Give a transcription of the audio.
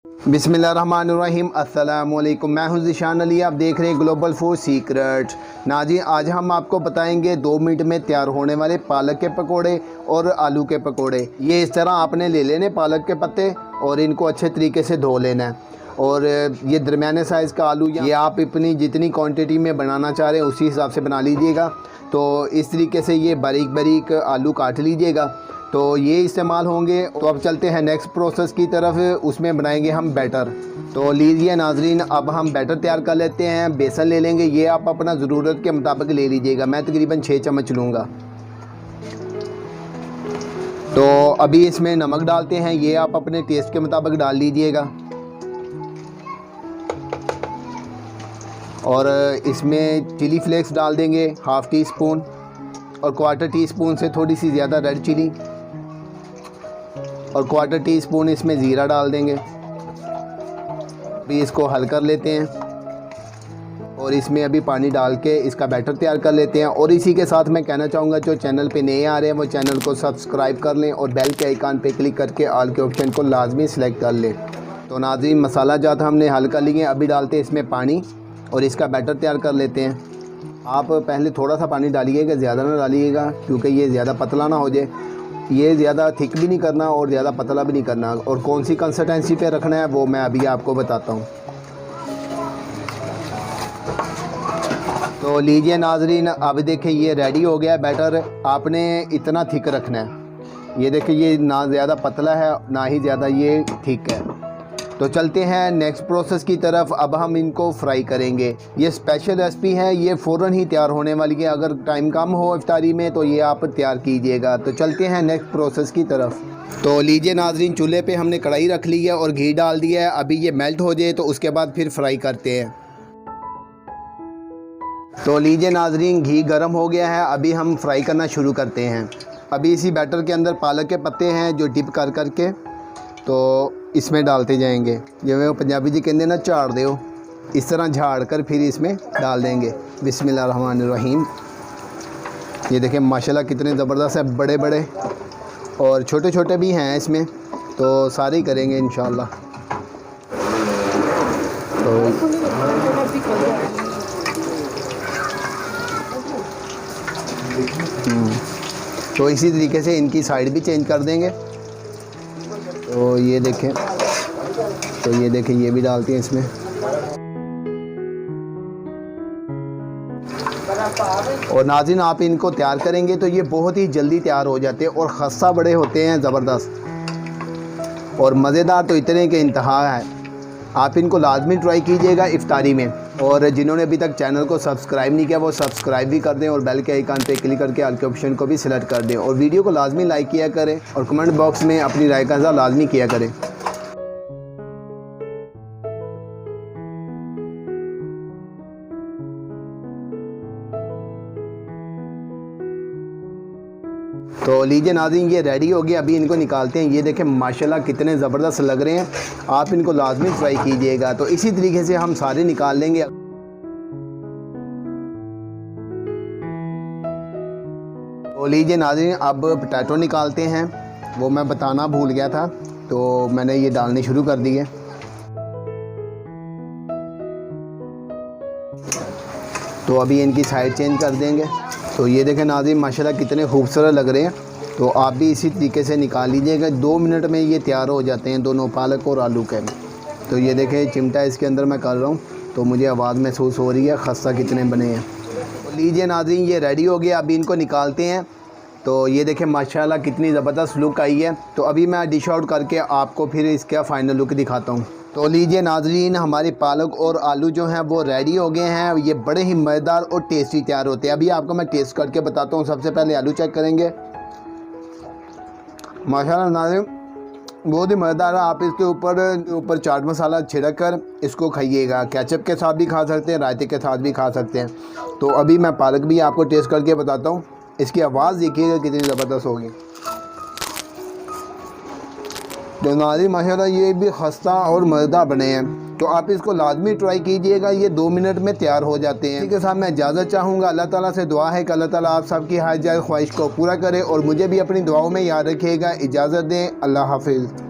बिस्मिल्लाहिर्रहमानिर्रहीम। अस्सलामु अलैकुम। मैं हूं ज़ीशान अली, आप देख रहे हैं ग्लोबल फूड सीक्रेट। नाजी, आज हम आपको बताएंगे 2 मिनट में तैयार होने वाले पालक के पकोड़े और आलू के पकोड़े। ये इस तरह आपने ले लेने पालक के पत्ते और इनको अच्छे तरीके से धो लेना है। और ये दरमियाने साइज़ का आलू, ये आप अपनी जितनी क्वांटिटी में बनाना चाह रहे हैं उसी हिसाब से बना लीजिएगा। तो इस तरीके से ये बारीक बारीक आलू काट लीजिएगा, तो ये इस्तेमाल होंगे। तो अब चलते हैं नेक्स्ट प्रोसेस की तरफ, उसमें बनाएंगे हम बैटर। तो लीजिए नाजरीन, अब हम बैटर तैयार कर लेते हैं। बेसन ले लेंगे, ये आप अपना ज़रूरत के मुताबिक ले लीजिएगा। मैं तकरीबन 6 चम्मच लूँगा। तो अभी इसमें नमक डालते हैं, ये आप अपने टेस्ट के मुताबिक डाल लीजिएगा। और इसमें चिली फ्लेक्स डाल देंगे ½ टी स्पून, और ¼ टी स्पून से थोड़ी सी ज़्यादा रेड चिली, और ¼ टी स्पून इसमें ज़ीरा डाल देंगे। अभी इसको हल कर लेते हैं और इसमें अभी पानी डाल के इसका बैटर तैयार कर लेते हैं। और इसी के साथ मैं कहना चाहूँगा, जो चैनल पे नए आ रहे हैं वो चैनल को सब्सक्राइब कर लें और बेल के आइकन पे क्लिक करके ऑल के ऑप्शन को लाजमी सेलेक्ट कर लें। तो नाज़रीन, मसाला जात हमने हल कर लिए। अभी डालते हैं इसमें पानी और इसका बैटर तैयार कर लेते हैं। आप पहले थोड़ा सा पानी डालिएगा, ज़्यादा ना डालिएगा, क्योंकि ये ज़्यादा पतला ना हो जाए। ये ज़्यादा थिक भी नहीं करना और ज़्यादा पतला भी नहीं करना। और कौन सी कंसिस्टेंसी पे रखना है वो मैं अभी आपको बताता हूँ। तो लीजिए नाजरीन, अब देखिए ये रेडी हो गया बैटर। आपने इतना थिक रखना है। ये देखिए, ये ना ज़्यादा पतला है ना ही ज़्यादा ये थिक है। तो चलते हैं नेक्स्ट प्रोसेस की तरफ। अब हम इनको फ्राई करेंगे। ये स्पेशल रेसिपी है, ये फ़ौरन ही तैयार होने वाली है। अगर टाइम कम हो इफ्तारी में तो ये आप तैयार कीजिएगा। तो चलते हैं नेक्स्ट प्रोसेस की तरफ। तो लीजिए नाजरीन, चूल्हे पे हमने कढ़ाई रख ली है और घी डाल दिया है। अभी ये मेल्ट हो जाए तो उसके बाद फिर फ्राई करते हैं। तो लीजिए नाजरीन, घी गर्म हो गया है। अभी हम फ्राई करना शुरू करते हैं। अभी इसी बैटर के अंदर पालक के पत्ते हैं जो डिप कर करके तो इसमें डालते जाएंगे। जिवें वो पंजाबी जी कहते हैं ना, झाड़ दो, इस तरह झाड़ कर फिर इसमें डाल देंगे। बिस्मिल्लाहिर्रहमानिर्रहीम। ये देखें माशाल्लाह कितने ज़बरदस्त है, बड़े बड़े और छोटे छोटे भी हैं इसमें। तो सारे ही करेंगे इंशाल्लाह। तो इसी तरीके से इनकी साइड भी चेंज कर देंगे। तो ये देखें, ये भी डालते हैं इसमें। और नाज़रीन, आप इनको तैयार करेंगे तो ये बहुत ही जल्दी तैयार हो जाते हैं और खस्ता बड़े होते हैं ज़बरदस्त और मज़ेदार तो इतने के इंतहा है। आप इनको लाजमी ट्राई कीजिएगा इफ्तारी में। और जिन्होंने अभी तक चैनल को सब्सक्राइब नहीं किया वो सब्सक्राइब भी कर दें और बेल के आइकन पे क्लिक करके ऑल के ऑप्शन को भी सिलेक्ट कर दें। और वीडियो को लाजमी लाइक किया करें और कमेंट बॉक्स में अपनी राय का इज़हार लाजमी किया करें। तो लीजिए नाज़रीन, ये रेडी हो गया। अभी इनको निकालते हैं। ये देखें माशाल्लाह कितने ज़बरदस्त लग रहे हैं। आप इनको लाजमी फ्राई कीजिएगा। तो इसी तरीके से हम सारे निकाल लेंगे। तो लीजिए नाज़रीन, अब पोटैटो निकालते हैं। वो मैं बताना भूल गया था, तो मैंने ये डालने शुरू कर दिए। तो अभी इनकी साइड चेंज कर देंगे। तो ये देखें नाज़रीन, माशाल्लाह कितने खूबसूरत लग रहे हैं। तो आप भी इसी तरीके से निकाल लीजिएगा। 2 मिनट में ये तैयार हो जाते हैं, दोनों पालक और आलू के। तो ये देखें चिमटा इसके अंदर मैं कर रहा हूँ तो मुझे आवाज़ महसूस हो रही है। खस्ता कितने बने हैं। तो लीजिए नाज़रीन, ये रेडी हो गया। अभी इनको निकालते हैं। तो ये देखें माशाल्लाह कितनी ज़बरदस्त लुक आई है। तो अभी मैं डिश आउट करके आपको फिर इसका फ़ाइनल लुक दिखाता हूँ। तो लीजिए नाजरीन, हमारे पालक और आलू जो हैं वो रेडी हो गए हैं। ये बड़े ही मज़ेदार और टेस्टी तैयार होते हैं। अभी आपको मैं टेस्ट करके बताता हूँ। सबसे पहले आलू चेक करेंगे। माशाल्लाह नाज़रीन बहुत ही मज़ेदार है। आप इसके ऊपर चाट मसाला छिड़क कर इसको खाइएगा। केचप के साथ भी खा सकते हैं, रायते के साथ भी खा सकते हैं। तो अभी मैं पालक भी आपको टेस्ट करके बताता हूँ। इसकी आवाज़ देखिएगा कितनी ज़बरदस्त होगी। तो नाज़रीन माशाल्लाह ये भी खस्ता और मज़ेदार बने हैं। तो आप इसको लाजमी ट्राई कीजिएगा। ये 2 मिनट में तैयार हो जाते हैं। इसी के साथ मैं इजाज़त चाहूँगा। अल्लाह ताला से दुआ है कि अल्लाह ताला आप सबकी हाइजात ख्वाहिश को पूरा करे और मुझे भी अपनी दुआओं में याद रखिएगा। इजाज़त दें। अल्लाह हाफिज़।